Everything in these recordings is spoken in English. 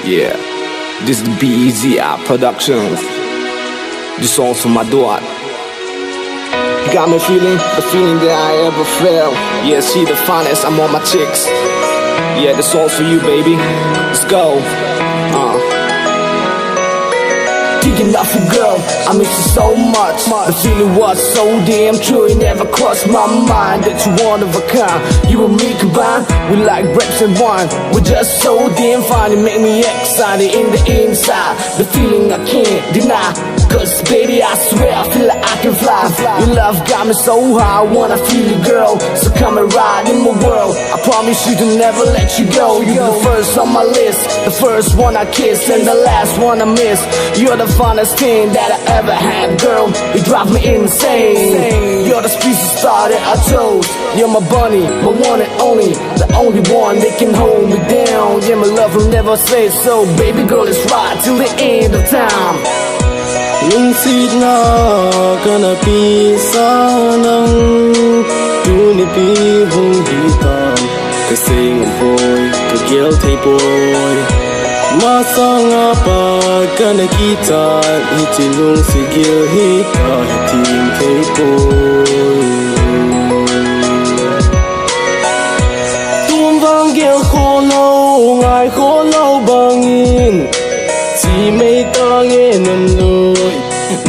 Yeah, this is the BEZI Productions. This song's for my daughter. You got me feeling the feeling that I ever felt. Yeah, she the finest, I'm on my chicks. Yeah, this song's for you, baby. Let's go. Thinking of you, girl, I miss you so much. The feeling was so damn true, it never crossed my mind that you one of a kind. You and me combined, we like grapes and wine. We're just so damn fine, it make me excited in the inside. The feeling I can't deny, cause baby I swear I feel like I can fly. Your love got me so high, I wanna feel you, girl. So come and ride in my world, I promise you to never let you go. You're the first on my list, the first one I kiss and the last one I miss. You're the finest thing that I ever had, girl. You drive me insane. You're the species star that I chose. You're my bunny, my one and only, the only one that can hold me down. Yeah, my love will never say so. Baby girl, let's ride till the end of time. Lung sit na kana pi sanang tuni pi hung hitam kasing boy to gel tay boy masanga pa kana kita hitilung sigil hita hitim tay boy tum vang gel kholo ngai kholo bangin chỉ mấy ta nghe nằm lùi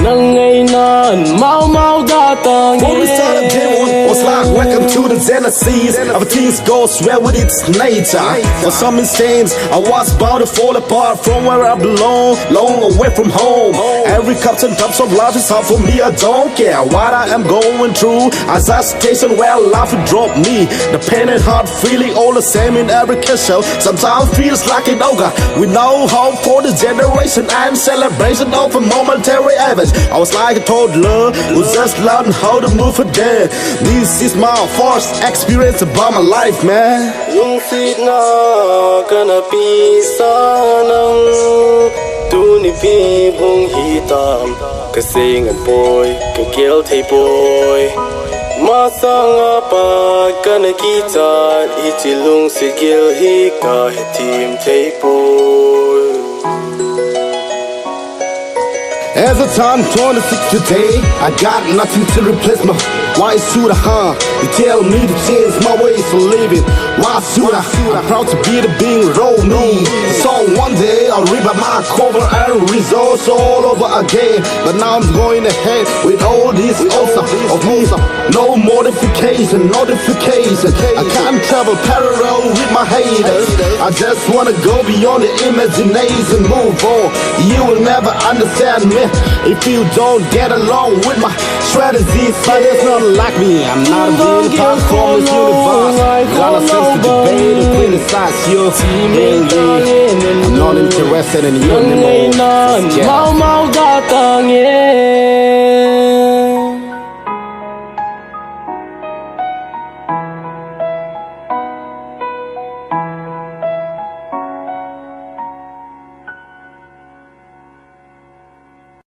nang ngày nan mau mau đã ta nghe. When we started day was like welcome to the Genesis. Everything's goes well with its nature. For some instance, I was about to fall apart from where I belong, long away from home. Every cups and cups of life is hard for me. I don't care what I am going through. As I station where life will drop me, the pain and hard feeling all the same in every kiss. Sometimes feels like an ogre with no hope for the generation and celebration of a momentary event. I was like a toddler who's just learning how to move a day. This is my first experience about my life, man. Lung sit na kana pi sanang tuni pi hung hitam kasing boy ka gel tay boy masanga pa kana kita itilung sigil hika hitim tay boy. As the time 26 today, I got nothing to replace my why should I, You tell me to change my ways of living. Why should I? I'm proud to be the being role me. So one day I'll rip out my cover and results all over again. But now I'm going ahead with all this awesome of me. No modification, notification. I can't travel parallel with my haters. I just wanna go beyond the imagination, move on. You will never understand me if you don't get along with my strategies. But it's not like me, I'm not a beauty pop from this universe. Got a sense to debate and criticize you. I'm not interested in you anymore. Mau mau datang